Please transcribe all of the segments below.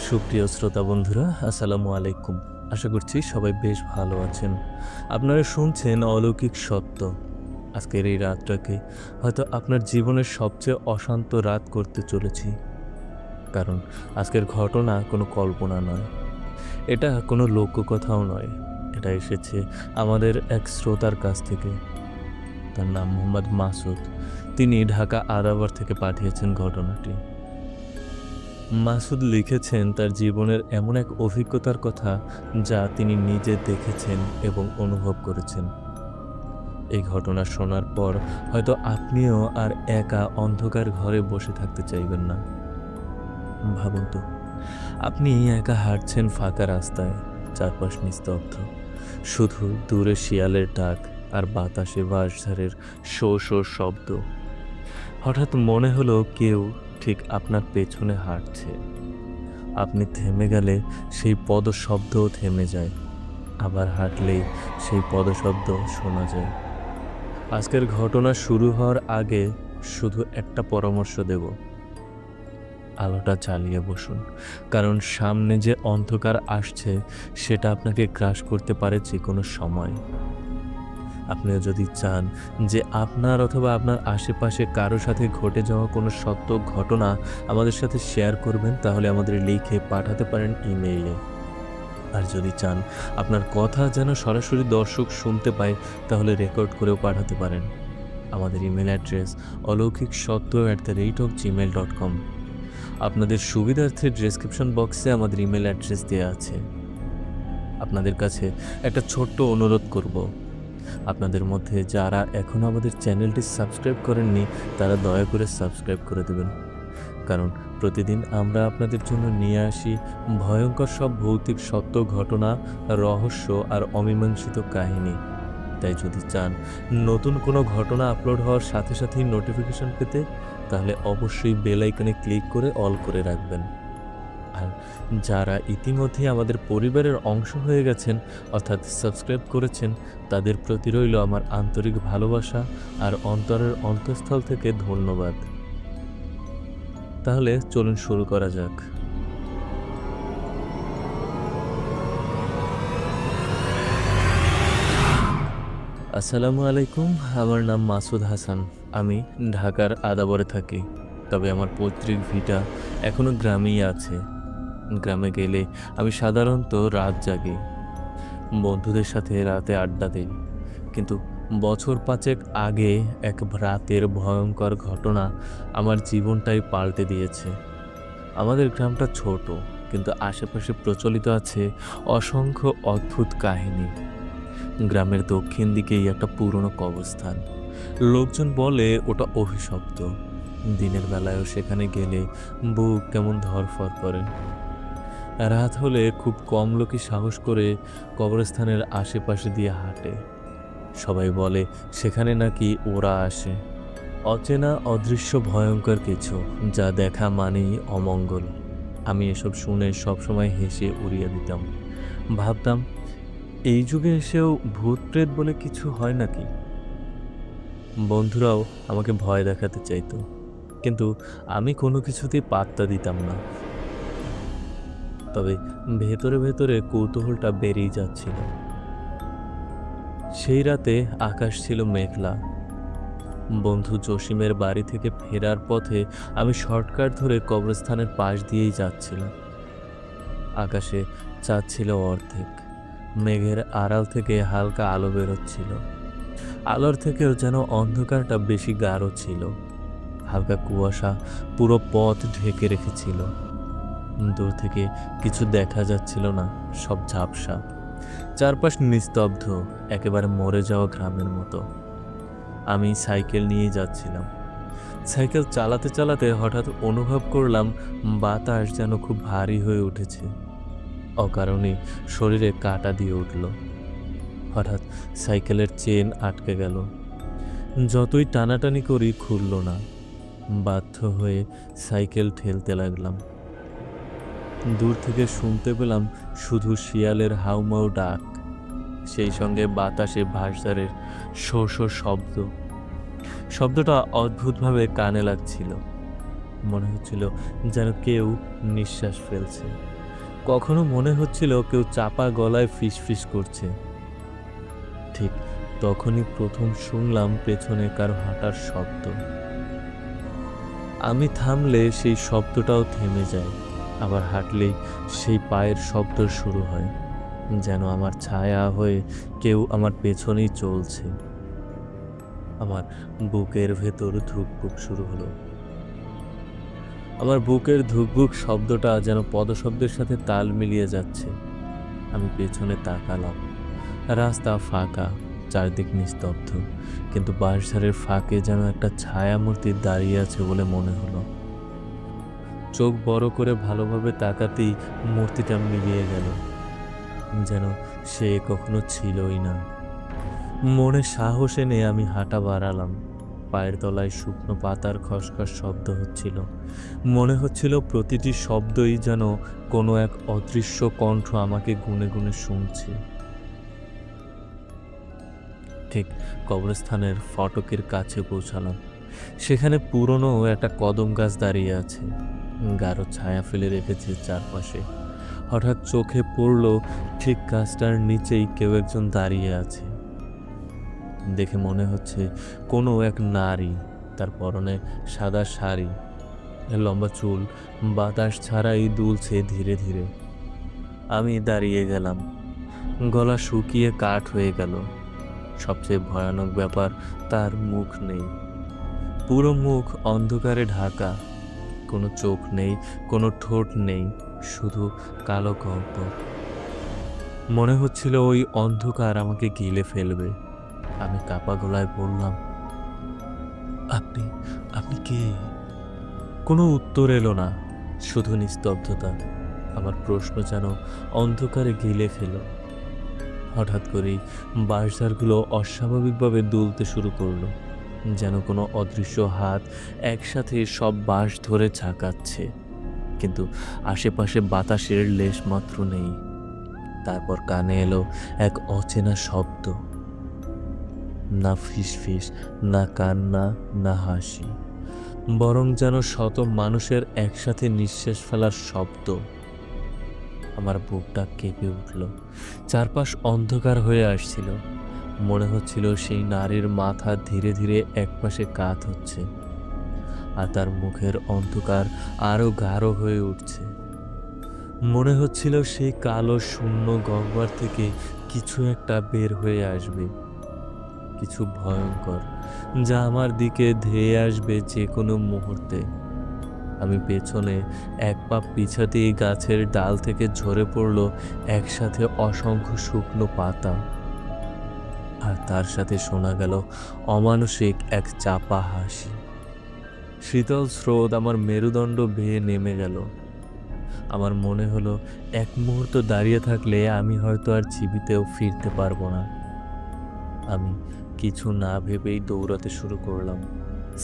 সুপ্রিয় শ্রোতা বন্ধুরা, আসসালামু আলাইকুম। আশা করছি সবাই বেশ ভালো আছেন। আপনারা শুনছেন অলৌকিক সত্য। আজকের এই রাতটাকে হয়তো আপনার জীবনের সবচেয়ে অশান্ত রাত করতে চলেছি। কারণ আজকের ঘটনা কোনো কল্পনা নয়। এটা কোনো লোককথাও নয়। এটা এসেছে আমাদের এক শ্রোতার কাছ থেকে। তার নাম মোহাম্মদ মাসুদ। তিনি ঢাকা আদাবর থেকে পাঠিয়েছেন ঘটনাটি। মাসুদ লিখেছেন তার জীবনের এমন এক অভিজ্ঞতার কথা যা তিনি নিজে দেখেছেন এবং অনুভব করেছেন। এই ঘটনা শোনার পর হয়তো আপনিও আর একা অন্ধকার ঘরে বসে থাকতে চাইবেন না। ভাবুন তো, আপনি একা হাঁটছেন ফাঁকা রাস্তায়, চারপাশ নিস্তব্ধ, শুধু দূরে শিয়ালের ডাক আর বাতাসে বাঁশঝাড়ের শো শো শব্দ। হঠাৎ মনে হলো কেউ ঠিক আপনার পেছনে হাঁটছে। আপনি থেমে গেলে সেই পদশব্দও থেমে যায়, আবার হাঁটলেই সেই পদশব্দ শোনা যায়। আজকের ঘটনা শুরু হওয়ার আগে শুধু একটা পরামর্শ দেব: আলোটা জ্বালিয়ে বসুন, কারণ সামনে যে অন্ধকার আসছে সেটা আপনাকে গ্রাস করতে পারে যে কোনো সময়। আপনিও যদি চান যে আপনার অথবা আপনার আশেপাশে কারো সাথে ঘটে যাওয়া কোনো সত্য ঘটনা আমাদের সাথে শেয়ার করবেন, তাহলে আমাদের লিখে পাঠাতে পারেন ইমেইলে। আর যদি চান আপনার কথা যেন সরাসরি দর্শক শুনতে পায়, তাহলে রেকর্ড করেও পাঠাতে পারেন। আমাদের ইমেল অ্যাড্রেস অলৌকিকসত্য@gmail.com। আপনাদের সুবিধার্থে ডেসক্রিপশন বক্সে আমাদের ইমেল অ্যাড্রেস দেওয়া আছে। আপনাদের কাছে একটা ছোট্ট অনুরোধ করব: আপনাদের মধ্যে যারা এখনও আমাদের চ্যানেলটি সাবস্ক্রাইব করেননি, তারা দয়া করে সাবস্ক্রাইব করে দেবেন। কারণ প্রতিদিন আমরা আপনাদের জন্য নিয়ে আসি ভয়ঙ্কর সব ভৌতিক সত্য ঘটনা, রহস্য আর অমীমাংসিত কাহিনী। তাই যদি চান নতুন কোনো ঘটনা আপলোড হওয়ার সাথে সাথেই নোটিফিকেশন পেতে, তাহলে অবশ্যই বেল আইকনে ক্লিক করে অল করে রাখবেন। আর যারা ইতিমধ্যেই আমাদের পরিবারের অংশ হয়ে গেছেন, অর্থাৎ সাবস্ক্রাইব করেছেন, তাদের প্রতি রইল আমার আন্তরিক ভালোবাসা আর অন্তরের অন্তঃস্থল থেকে ধন্যবাদ। তাহলে চলুন শুরু করা যাক। আসসালামু আলাইকুম। আমার নাম মাসুদ হাসান। আমি ঢাকার আদাবরে থাকি। তবে আমার পৈতৃক ভিটা এখনও গ্রামেই আছে। গ্রামে গেলে আমি সাধারণত রাত জাগি, বন্ধুদের সাথে রাতে আড্ডা দিই। কিন্তু বছর ৫ আগে এক রাতের ভয়ঙ্কর ঘটনা আমার জীবনটাই পাল্টে দিয়েছে। আমাদের গ্রামটা ছোট, কিন্তু আশেপাশে প্রচলিত আছে অসংখ্য অদ্ভুত কাহিনী। গ্রামের দক্ষিণ দিকেই একটা পুরনো কবরস্থান। লোকজন বলে ওটা অভিশপ্ত। দিনের বেলায়ও সেখানে গেলে বুক কেমন ধড়ফড় করে। রাত হলে খুব কম লোকই সাহস করে কবরস্থানের আশেপাশে দিয়ে হাঁটে। সবাই বলে সেখানে নাকি ওরা আসে, অচেনা অদৃশ্য ভয়ঙ্কর কিছু, যা দেখা মানেই অমঙ্গল। আমি এসব শুনে সবসময় হেসে উড়িয়ে দিতাম। ভাবতাম, এই যুগে এসেও ভূত প্রেত বলে কিছু হয় নাকি। বন্ধুরাও আমাকে ভয় দেখাতে চাইতো, কিন্তু আমি কোনো কিছুতেই পাত্তা দিতাম না। তবে ভেতরে ভেতরে কৌতূহলটা বেড়েই যাচ্ছিল। সেই রাতে আকাশ ছিল মেঘলা। বন্ধু জসিমের বাড়ি থেকে ফেরার পথে আমি শর্টকাট ধরে কবরস্থানের পাশ দিয়েই যাচ্ছিলাম। আকাশে চাঁদ ছিল অর্ধেক। মেঘের আড়াল থেকে হালকা আলো বেরোচ্ছিল। আলোর থেকেও যেন অন্ধকারটা বেশি গাঢ় ছিল। হালকা কুয়াশা পুরো পথ ঢেকে রেখেছিল। দূর থেকে কিছু দেখা যাচ্ছিল না, সব ঝাপসা। চারপাশ নিস্তব্ধ, একেবারে মরে যাওয়া গ্রামের মতো। আমি সাইকেল নিয়ে যাচ্ছিলাম। সাইকেল চালাতে চালাতে হঠাৎ অনুভব করলাম বাতাস যেন খুব ভারী হয়ে উঠেছে। অকারণে শরীরে কাঁটা দিয়ে উঠল। হঠাৎ সাইকেলের চেন আটকে গেল। যতই টানাটানি করি খুলল না। বাধ্য হয়ে সাইকেল ঠেলতে লাগলাম। দূর থেকে শুনতে পেলাম শুধু শিয়ালের হাউমাউ ডাক, সেই সঙ্গে বাতাসে ভাঁড়ারের শো শো শব্দ। শব্দটা অদ্ভুতভাবে কানে লাগছিল। মনে হচ্ছিল যেন কেউ নিঃশ্বাস ফেলছে। কখনো মনে হচ্ছিল কেউ চাপা গলায় ফিসফিস করছে। ঠিক তখনই প্রথম শুনলাম পেছনে কারো হাঁটার শব্দ। আমি থামলে সেই শব্দটাও থেমে যায়, আবার হাঁটলেই সেই পায়ের শব্দ শুরু হয়, যেন আমার ছায়া হয়ে কেউ আমার পেছনেই চলছে। আমার বুকের ভেতর ধুকপুক শুরু হলো। আমার বুকের ধুকপুক শব্দটা যেন পদশব্দের সাথে তাল মিলিয়ে যাচ্ছে। আমি পেছনে তাকালাম। রাস্তা ফাঁকা, চারদিক নিস্তব্ধ, কিন্তু বাঁশঝাড়ের ফাঁকে যেন একটা ছায়ামূর্তি দাঁড়িয়ে আছে বলে মনে হলো। চোখ বড় করে ভালোভাবে তাকাতেই মূর্তিটা মিলিয়ে গেল, যেন সে কখনো ছিলই না। মনে সাহস এনে আমি হাঁটা বাড়ালাম। পায়ের তলায় শুকনো পাতার খসখস শব্দ হচ্ছিল। মনে হচ্ছিল প্রতিটি শব্দই যেন কোনো এক অদৃশ্য কণ্ঠ আমাকে গুনে গুনে শুনছে। ঠিক কবরস্থানের ফটকের কাছে পৌঁছালাম। সেখানে পুরনো একটা কদম গাছ দাঁড়িয়ে আছে, গাঢ় ছায়া ফেলে রেখেছে চারপাশে। হঠাৎ চোখে পড়ল ঠিক গাছটার নিচেই কেউ একজন দাঁড়িয়ে আছে। দেখে মনে হচ্ছে কোনো এক নারী। তার পরনে সাদা শাড়ি, লম্বা চুল বাতাস ছাড়াই দুলছে ধীরে ধীরে। আমি দাঁড়িয়ে গেলাম। গলা শুকিয়ে কাঠ হয়ে গেল। সবচেয়ে ভয়ানক ব্যাপার, তার মুখ নেই। পুরো মুখ অন্ধকারে ঢাকা। কোনো চোখ নেই, কোনো ঠোঁট নেই, শুধু কালো গহ্বর। মনে হচ্ছিল ওই অন্ধকার আমাকে গিলে ফেলবে। আমি কাপা গলায় বললাম, আপনি আপনি কে? কোনো উত্তর এলো না, শুধু নিস্তব্ধতা। আমার প্রশ্ন যেন অন্ধকারে গিলে ফেল। হঠাৎ করেই বাঁশঝাড়গুলো অস্বাভাবিকভাবে দুলতে শুরু করলো, যেন কোনো অদৃশ্য হাত একসাথে সব বাঁশ ধরে ঝাঁকাচ্ছে। কিন্তু আশেপাশে বাতাসের লেশ মাত্র নেই। তারপর কানে এলো এক অচেনা শব্দ। না ফিসফিস, না কান্না, না হাসি, বরং যেন শত মানুষের একসাথে নিঃশ্বাস ফেলার শব্দ। আমার বুকটা কেঁপে উঠল। চারপাশ অন্ধকার হয়ে আসছিল। মনে হচ্ছিল সেই নারীর মাথা ধীরে ধীরে একপাশে কাত হচ্ছে, আর তার মুখের অন্ধকার আরো গাঢ় হয়ে উঠছে। মনে হচ্ছিল সেই কালো শূন্য গহ্বর থেকে কিছু একটা বের হয়ে আসবে, কিছু ভয়ঙ্কর, যা আমার দিকে ধেয়ে আসবে যে কোনো মুহূর্তে। আমি পেছনে এক পা পিছাতেই গাছের ডাল থেকে ঝরে পড়ল একসাথে অসংখ্য শুকনো পাতা, আর তার সাথে শোনা গেল অমানসিক এক চাপা হাসি। শীতল স্রোত আমার মেরুদণ্ড বেয়ে নেমে গেল। আমার মনে হলো এক মুহূর্ত দাঁড়িয়ে থাকলে আমি হয়তো আর জীবিতেও ফিরতে পারবো না। আমি কিছু না ভেবেই দৌড়াতে শুরু করলাম।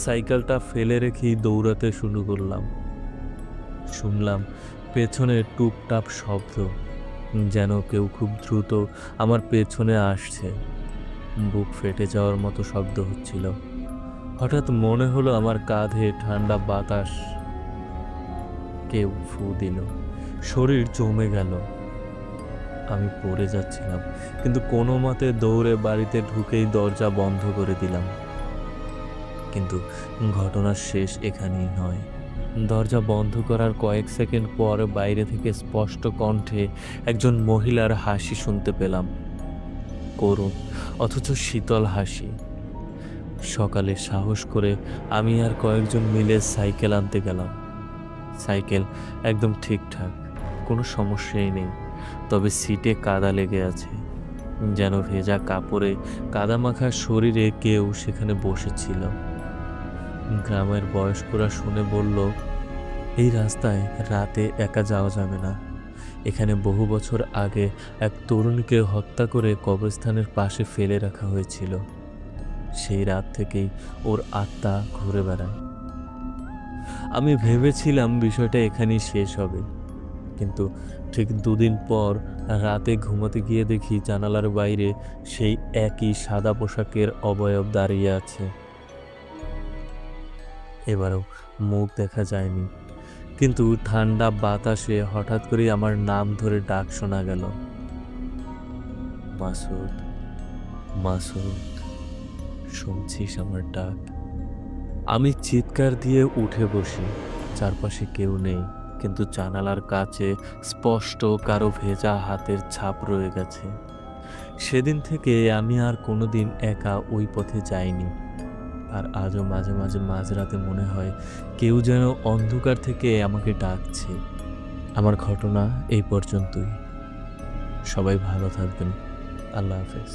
সাইকেলটা ফেলে রেখেই দৌড়াতে শুরু করলাম। শুনলাম পেছনে টুপটাপ শব্দ, যেন কেউ খুব দ্রুত আমার পেছনে আসছে। বুক ফেটে যাওয়ার মতো শব্দ হচ্ছিল। হঠাৎ মনে হলো আমার কাঁধে ঠান্ডা বাতাস কেউ ফু দিল। শরীর জমে গেল। আমি পড়ে যাচ্ছিলাম, কিন্তু কোনো মতে দৌড়ে বাড়িতে ঢুকেই দরজা বন্ধ করে দিলাম। কিন্তু ঘটনার শেষ এখানেই নয়। দরজা বন্ধ করার কয়েক সেকেন্ড পর বাইরে থেকে স্পষ্ট কণ্ঠে একজন মহিলার হাসি শুনতে পেলাম, করুণ অথচ শীতল হাসি। সকালে সাহস করে আমি আর কয়েকজন মিলে সাইকেল আনতে গেলাম। সাইকেল একদম ঠিকঠাক, কোনো সমস্যাই নেই, তবে সিটে কাদা লেগে আছে, যেন ভেজা কাপড়ে কাদামাখা শরীরে কেউ সেখানে বসেছিল। গ্রামের বয়স্করা শুনে বলল, এই রাস্তায় রাতে একা যাওয়া যাবে না। এখানে বহু বছর আগে এক তরুণীকে হত্যা করে কবরস্থানের পাশে ফেলে রাখা হয়েছিল। সেই রাত থেকেই ওর আত্মা ঘুরে বেড়ায়। আমি ভেবেছিলাম বিষয়টা এখানেই শেষ হবে, কিন্তু ঠিক দুদিন পর রাতে ঘুমাতে গিয়ে দেখি জানালার বাইরে সেই একই সাদা পোশাকের অবয়ব দাঁড়িয়ে আছে। এবারও মুখ দেখা যায়নি, কিন্তু ঠান্ডা বাতাসে হঠাৎ করেই আমার নাম ধরে ডাক শোনা গেল, মাসুদ, মাসুদ, শুনছিস আমার ডাক? আমি চিৎকার দিয়ে উঠে বসি। চারপাশে কেউ নেই, কিন্তু জানালার কাছে স্পষ্ট কারো ভেজা হাতের ছাপ রয়ে গেছে। সেদিন থেকে আমি আর কোনোদিন একা ওই পথে যাইনি। আর আজও মাঝে মাঝে মাঝরাতে মনে হয় কেউ যেন অন্ধকার থেকে আমাকে ডাকছে। আমার ঘটনা এই পর্যন্তই। সবাই ভালো থাকবেন। আল্লাহ হাফেজ।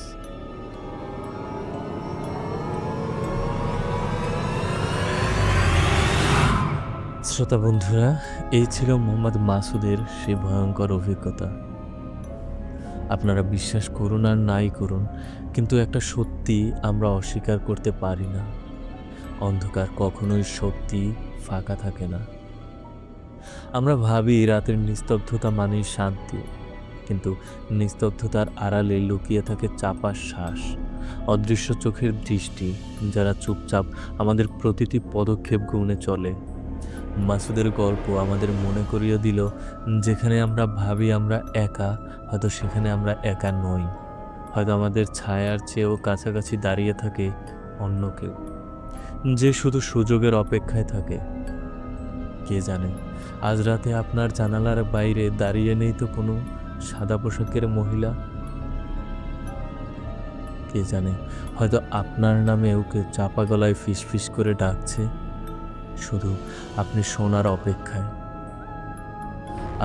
শ্রোতা বন্ধুরা, এই ছিল মোহাম্মদ মাসুদের সেই ভয়ঙ্কর অভিজ্ঞতা। আপনারা বিশ্বাস করুন আর নাই করুন, কিন্তু একটা সত্যি আমরা অস্বীকার করতে পারি না। অন্ধকার কখনোই সত্যি ফাঁকা থাকে না। আমরা ভাবি রাতের নিস্তব্ধতা মানেই শান্তি, কিন্তু নিস্তব্ধতার আড়ালে লুকিয়ে থাকে চাপা শ্বাস, অদৃশ্য চোখের দৃষ্টি, যারা চুপচাপ আমাদের প্রতিটি পদক্ষেপ গুনে চলে। মাসুদের গল্প আমাদের মনে করিয়ে দিল, যেখানে আমরা ভাবি আমরা একা, হয়তো সেখানে আমরা একা নই। হয়তো আমাদের ছায়ার চেয়েও কাছাকাছি দাঁড়িয়ে থাকে অন্য কেউ, যে শুধু সুযোগের অপেক্ষায় থাকে। কে জানে, আজ রাতে আপনার জানালার বাইরে দাঁড়িয়ে নেই তো কোনো সাদা পোশাকের মহিলা? কে জানে, হয়তো আপনার নামে ওকে চাপা গলায় ফিসফিস করে ডাকছে, শুধু আপনি শোনার অপেক্ষায়।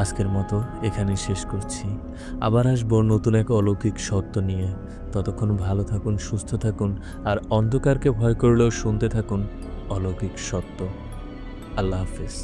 আজকের মতো এখানেই শেষ করছি। আবার আসবো নতুন এক অলৌকিক সত্য নিয়ে। ততক্ষণ ভালো থাকুন, সুস্থ থাকুন, আর অন্ধকারকে ভয় করলেও শুনতে থাকুন অলৌকিক সত্য। আল্লাহ হাফিজ।